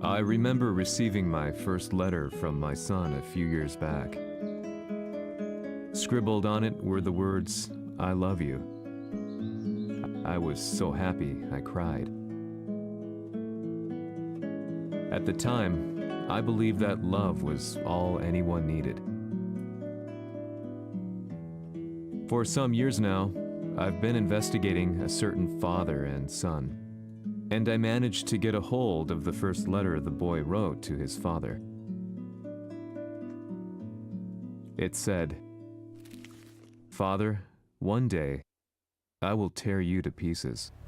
I remember receiving my first letter from my son a few years back. Scribbled on it were the words, "I love you." I was so happy I cried. At the time, I believed that love was all anyone needed. For some years now, I've been investigating a certain father and son, and I managed to get a hold of the first letter the boy wrote to his father. It said, "Father, one day, I will tear you to pieces." "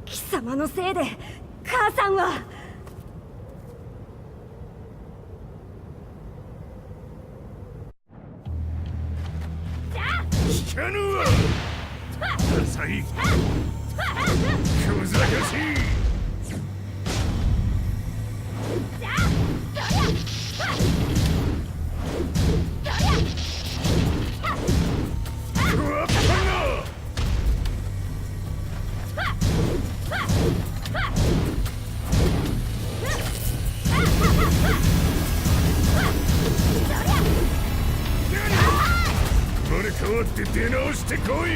貴様のせいで母さんは..." 聞かぬわ。ダサい。小賢しい。クワッパが。生まれ変わって出直してこい。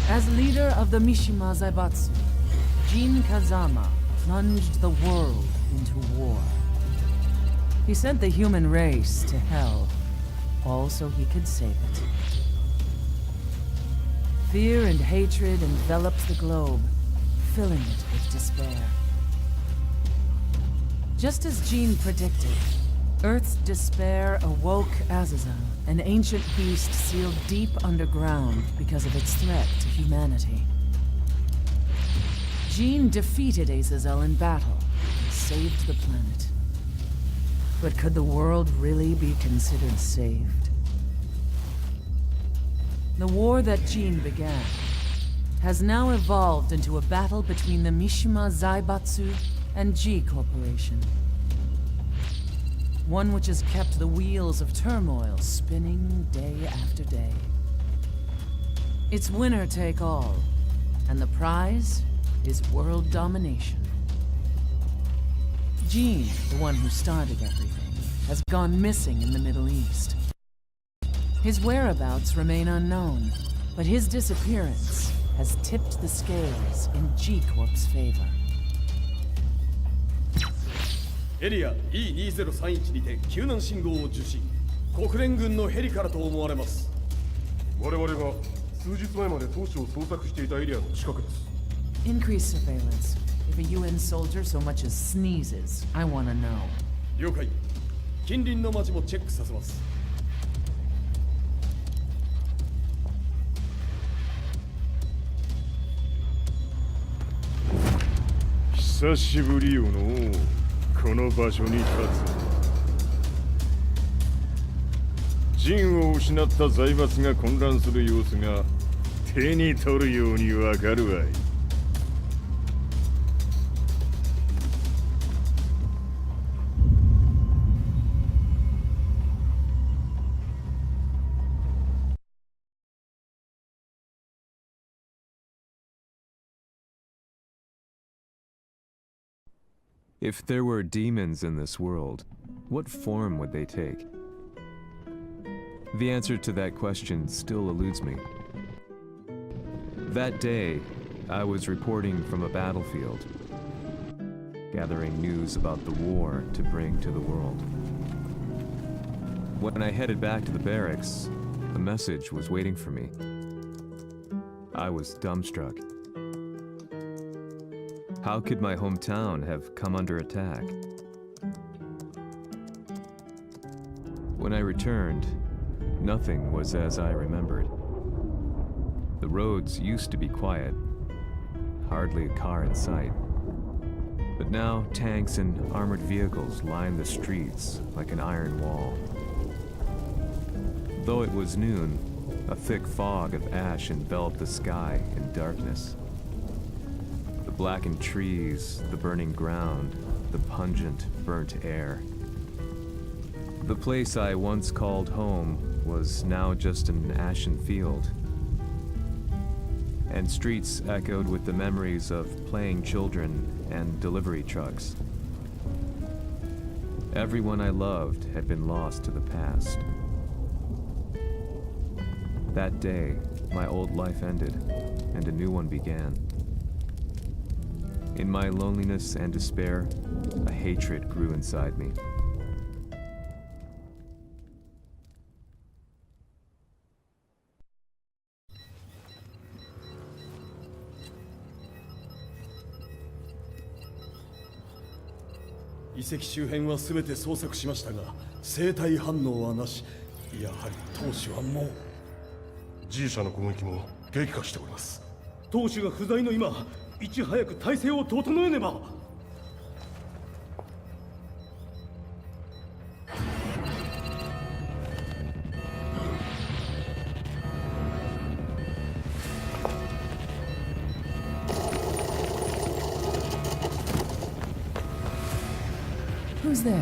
As leader of the Mishima Zaibatsu, Jin Kazama plunged the world into war. He sent the human race to hell, all so he could save it. Fear and hatred enveloped the globe, filling it with despair. Just as Jin predicted, Earth's despair awoke Azazel, an ancient beast sealed deep underground because of its threat to humanity. Jin defeated Azazel in battle and saved the planet. But could the world really be considered saved? The war that Jin began has now evolved into a battle between the Mishima Zaibatsu and G Corporation. One which has kept the wheels of turmoil spinning day after day. It's winner take all, and the prize is world domination. Jin, the one who started everything, has gone missing in the Middle East. His whereabouts remain unknown, but his disappearance has tipped the scales in G Corp's favor. エリア E2031 にて救難信号を受信。国連軍のヘリからと思われます。我々が数日前まで当初を捜索していたエリアの近くです。Increase surveillance. If If a UN soldier so much as sneezes, I want to know. 了解。近隣の町もチェックさせます。久しぶりよのこの場所に立つ。陣を失った財閥が混乱する様子が手に取るようにわかるわい。If there were demons in this world, what form would they take? The answer to that question still eludes me. That day, I was reporting from a battlefield, gathering news about the war to bring to the world. When I headed back to the barracks, a message was waiting for me. I was dumbstruck. How could my hometown have come under attack? When I returned, nothing was as I remembered. The roads used to be quiet, hardly a car in sight. But now tanks and armored vehicles line the streets like an iron wall. Though it was noon, a thick fog of ash enveloped the sky in darkness. The blackened trees, the burning ground, the pungent, burnt air. The place I once called home was now just an ashen field. And streets echoed with the memories of playing children and delivery trucks. Everyone I loved had been lost to the past. That day, my old life ended, and a new one began. In my loneliness and despair, a hatred grew inside me.遺跡周辺は全て捜索しましたが生体反応はなし。やはり当主はもう。 G 社の攻撃も激化しております。当主が不在の今、いち早く体制を整えねば。Who's there?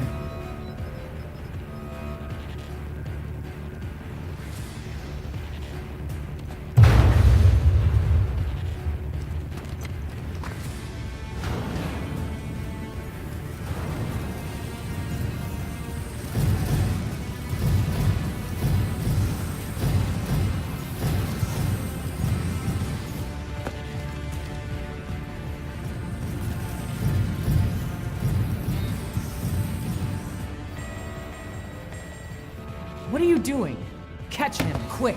What are you doing? Catch him, quick!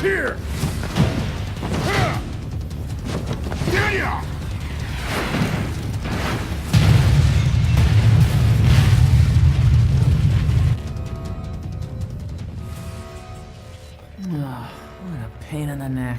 Here! Oh, what a pain in the neck.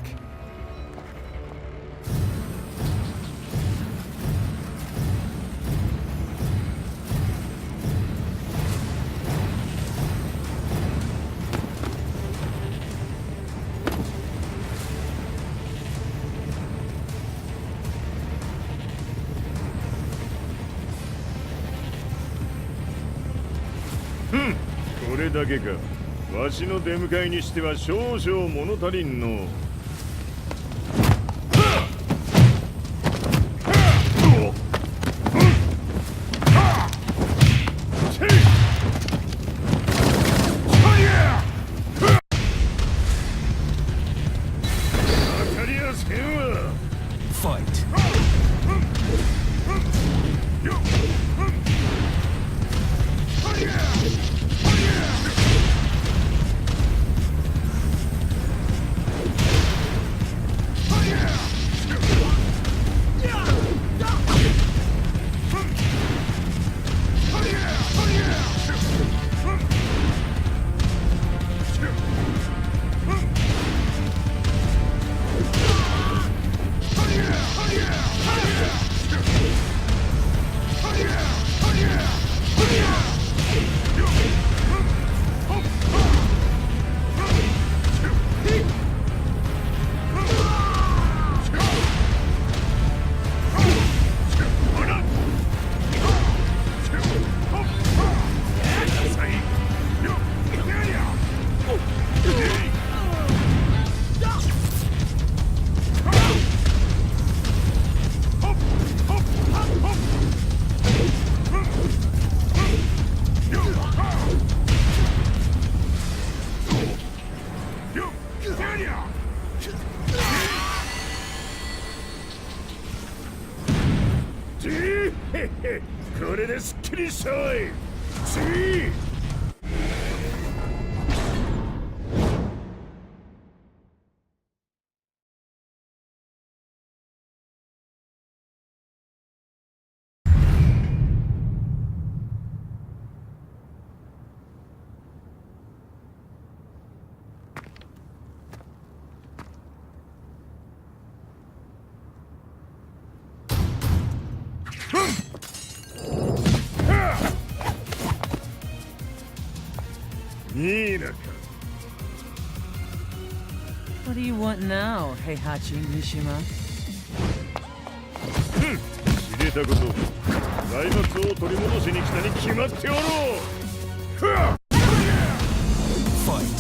Hmm. これだけか。わしの出迎えにしては少々物足りんの。Fight.これですっきりしたわい。次。いいなか。What do you want now, Heihachi Mishima? 知れたこと、財閥を取り戻しに来たに決まっておろう。Fight.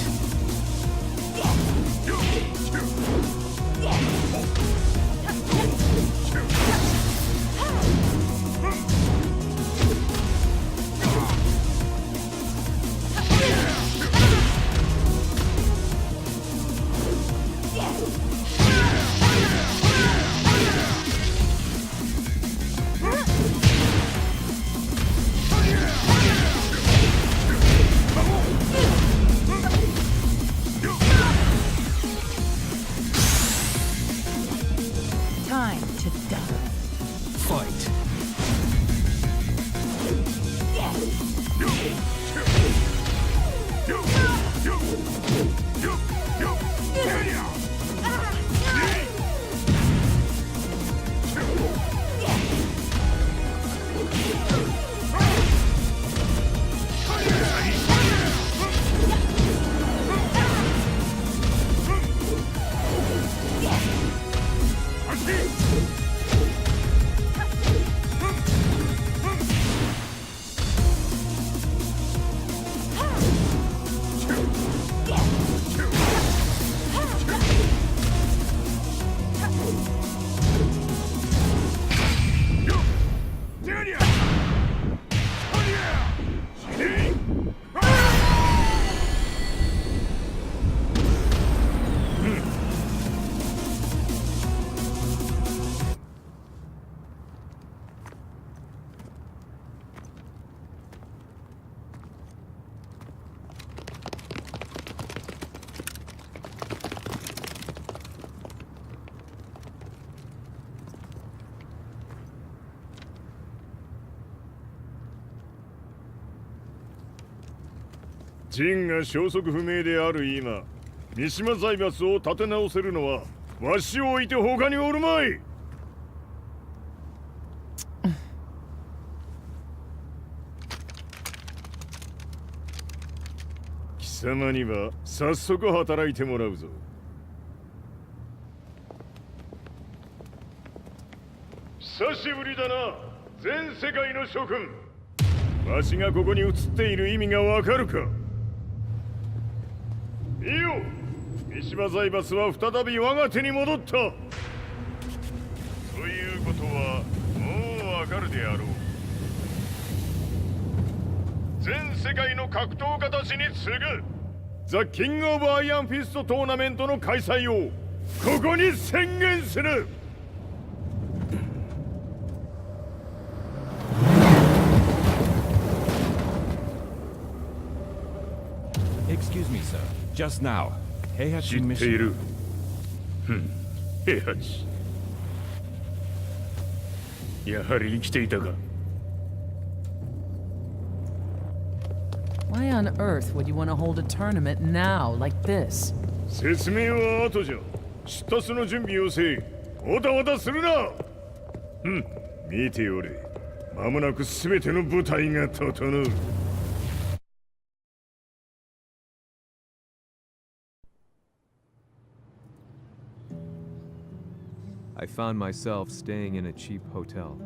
Time to die. Fight.陣が消息不明である今、三島財閥を立て直せるのはわしを置いて他におるまい。貴様には早速働いてもらうぞ。久しぶりだな、全世界の諸君。わしがここに映っている意味がわかるか。いいよ、三島財閥は再び我が手に戻った。ということはもうわかるであろう。全世界の格闘家たちに次ぐザ・キング・オブ・アイアンフィストトーナメントの開催をここに宣言する。 Excuse me, sir. Just now, Heihachi 知ってい Mishima. る。平八。やはり生きていたか。 Why on earth would you want to hold a tournament now, like this? 説明は後じゃ。出立の準備をせい。おたわたするな。見ておれ。間もなくすべての部隊が整う。 I found myself staying in a cheap hotel.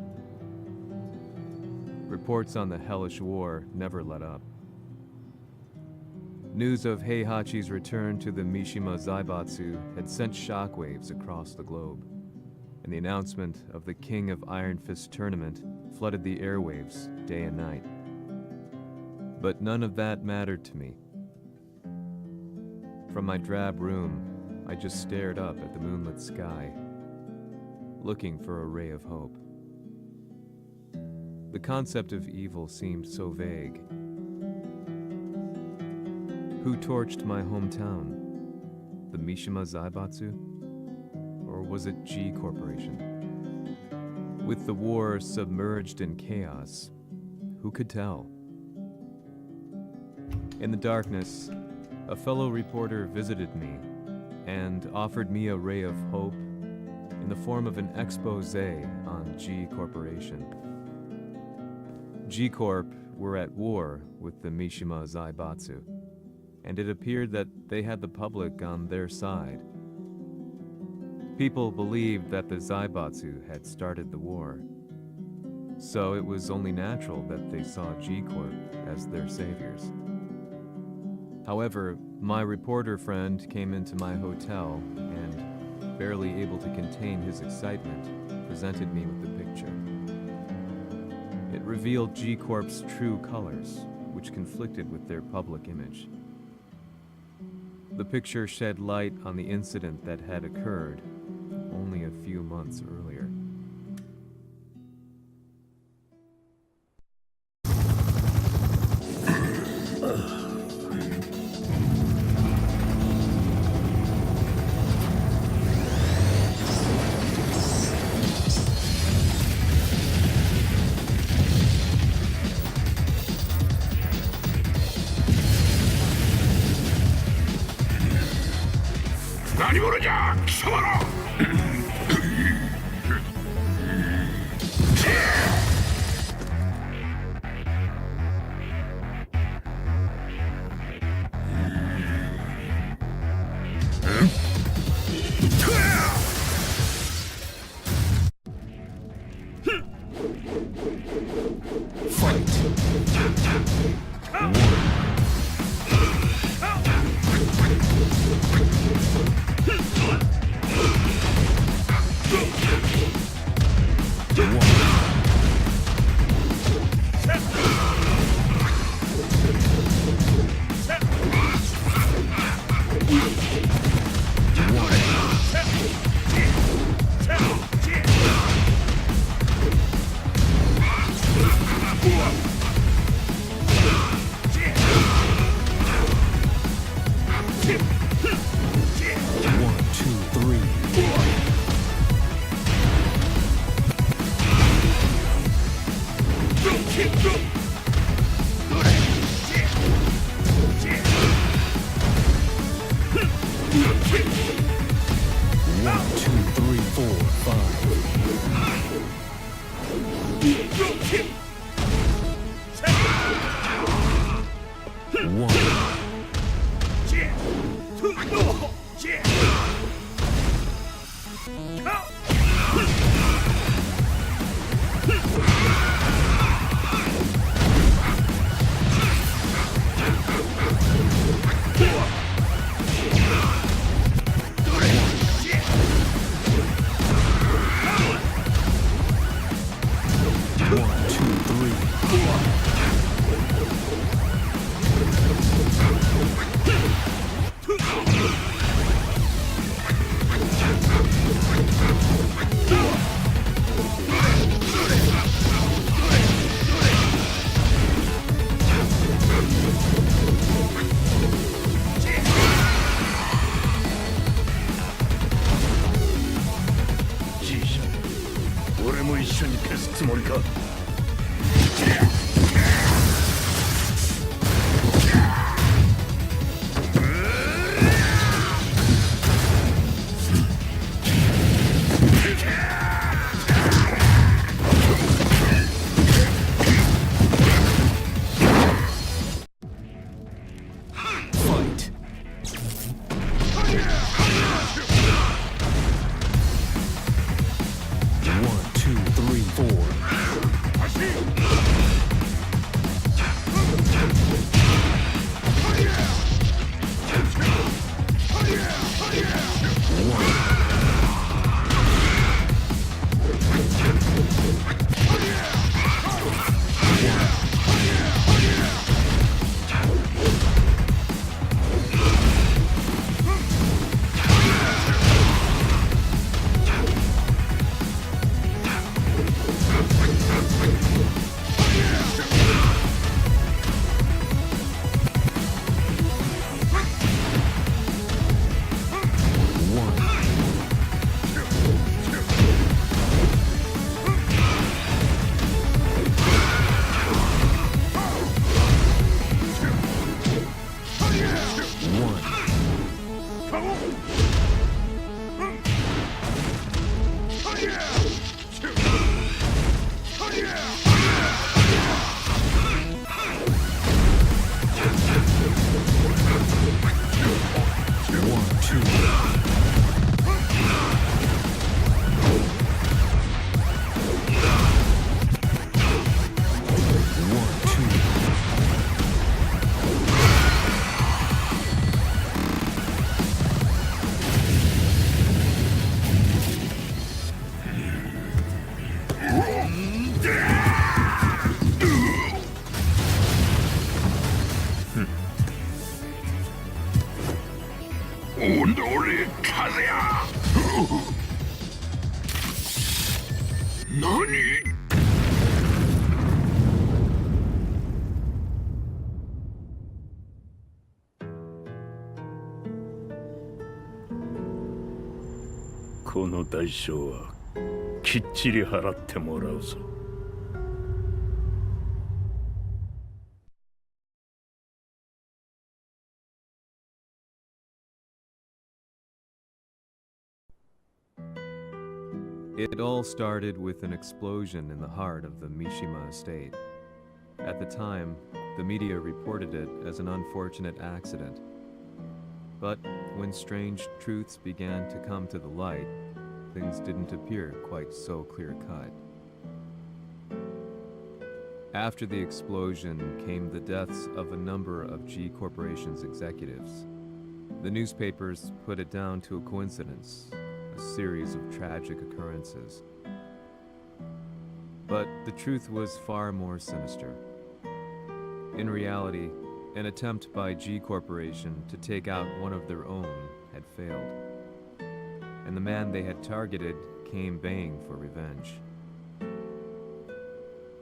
Reports on the hellish war never let up. News of Heihachi's return to the Mishima Zaibatsu had sent shockwaves across the globe, and the announcement of the King of Iron Fist tournament flooded the airwaves day and night. But none of that mattered to me. From my drab room, I just stared up at the moonlit sky, looking for a ray of hope. The concept of evil seemed so vague. Who torched my hometown? The Mishima Zaibatsu? Or was it G Corporation? With the war submerged in chaos, who could tell? In the darkness, a fellow reporter visited me and offered me a ray of hope in the form of an expose on G Corporation. G Corp were at war with the Mishima Zaibatsu, and it appeared that they had the public on their side. People believed that the Zaibatsu had started the war, so it was only natural that they saw G Corp as their saviors. However, my reporter friend came into my hotel and, barely able to contain his excitement, presented me with the picture. It revealed G Corp's true colors, which conflicted with their public image. The picture shed light on the incident that had occurred only a few months earlier. One. すつもりか。この代償はきっちり払ってもらうぞ。It all started with an explosion in the heart of the Mishima estate. At the time, the media reported it as an unfortunate accident. But when strange truths began to come to the light, things didn't appear quite so clear-cut. After the explosion came the deaths of a number of G Corporation's executives. The newspapers put it down to a coincidence, a series of tragic occurrences. But the truth was far more sinister. In reality, an attempt by G Corporation to take out one of their own had failed, and the man they had targeted came baying for revenge.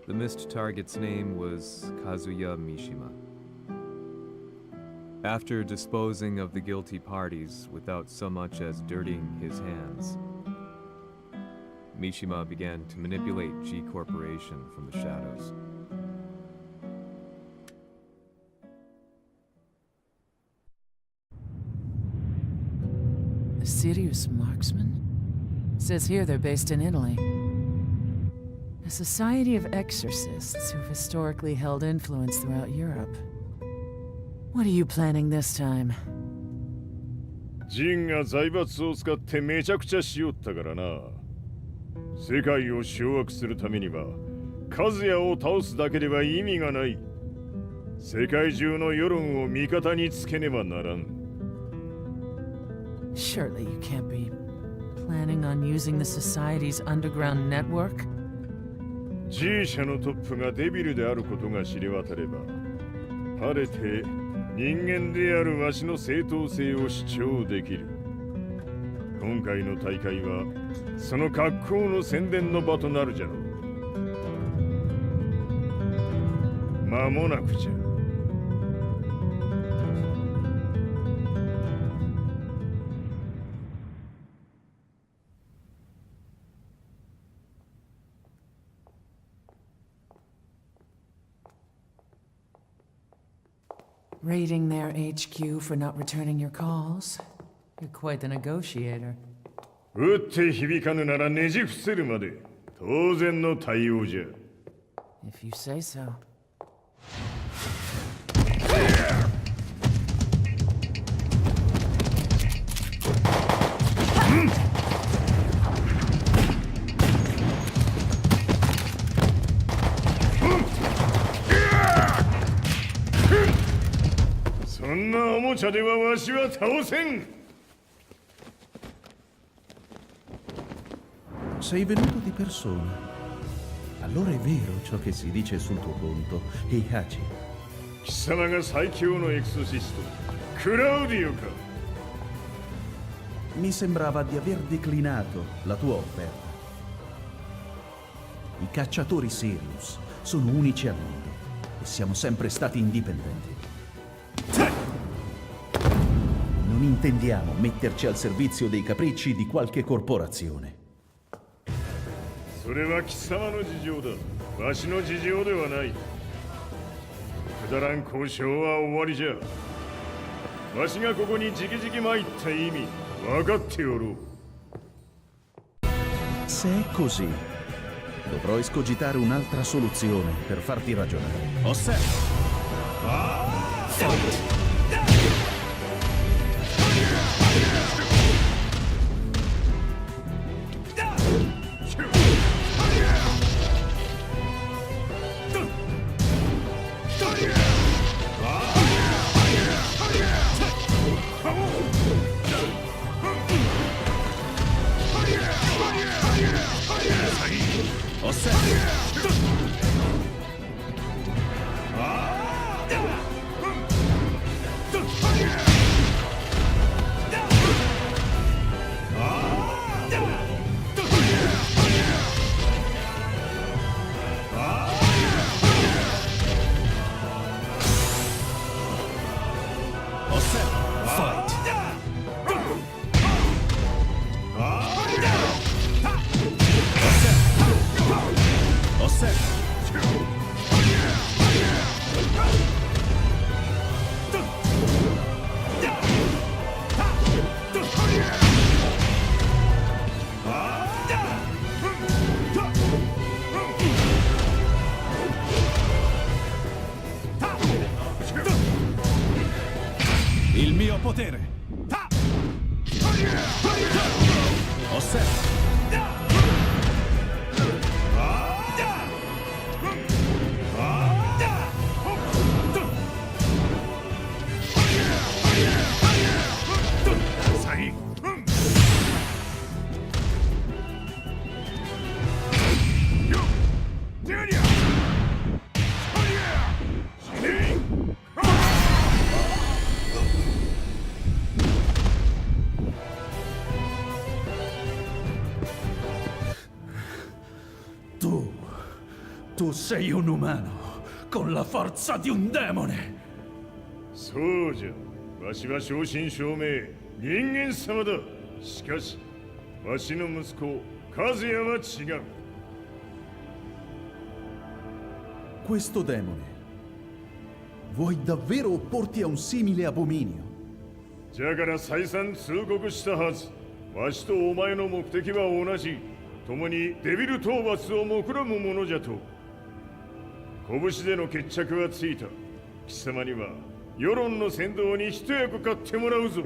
The missed target's name was Kazuya Mishima. After disposing of the guilty parties without so much as dirtying his hands, Mishima began to manipulate G Corporation from the shadows. A serious marksman? Says here they're based in Italy. A society of exorcists who've historically held influence throughout Europe. What are you planning this time? ジンが財閥を使ってめちゃくちゃしよったからな。世界を掌握するためには、カズヤを倒すだけでは意味がない。世界中の世論を味方につけねばならん。Surely you can't be planning on using the society's underground network? G 社のトップがデビルであることが知れ渡れば、晴れて人間であるわしの正当性を主張できる。今回の大会はその格好の宣伝の場となるじゃろう。間もなくじゃ。Raiding their HQ for not returning your calls. You're quite the negotiator. 打って響かぬならねじ伏せるまで当然の対応じゃ。 If you say so. Hmm. そんなおもちゃではわしは倒せん。 Sei venuto di persona. Allora è vero ciò che si dice sul tuo conto, Heihachi. 貴様が最強のエクソシスト、クラウディオか。 Mi sembrava di aver declinato la tua offerta. I cacciatori Sirius sono unici al mondo e siamo sempre stati indipendenti. Non intendiamo metterci al servizio dei capricci di qualche corporazione. それは貴様の事情だ。わしの事情ではない。くだらん交渉は終わりじゃ。わしがここに直々参った意味分かっておろう。 Se è così, dovrò escogitare un'altra soluzione per farti ragionare. Osserva! Il mio potere! Osserva! Tu sei un umano con la forza di un demone. そうじゃ。わしは正真正銘人間様だ。しかしわしの息子和也は違う。 Questo demone. Vuoi davvero opporti a un simile abominio? じゃから再三通告したはず。わしとお前の目的は同じ。共にデビル討伐を目論むものじゃと。拳での決着はついた。貴様には世論の先導に一役買ってもらうぞ。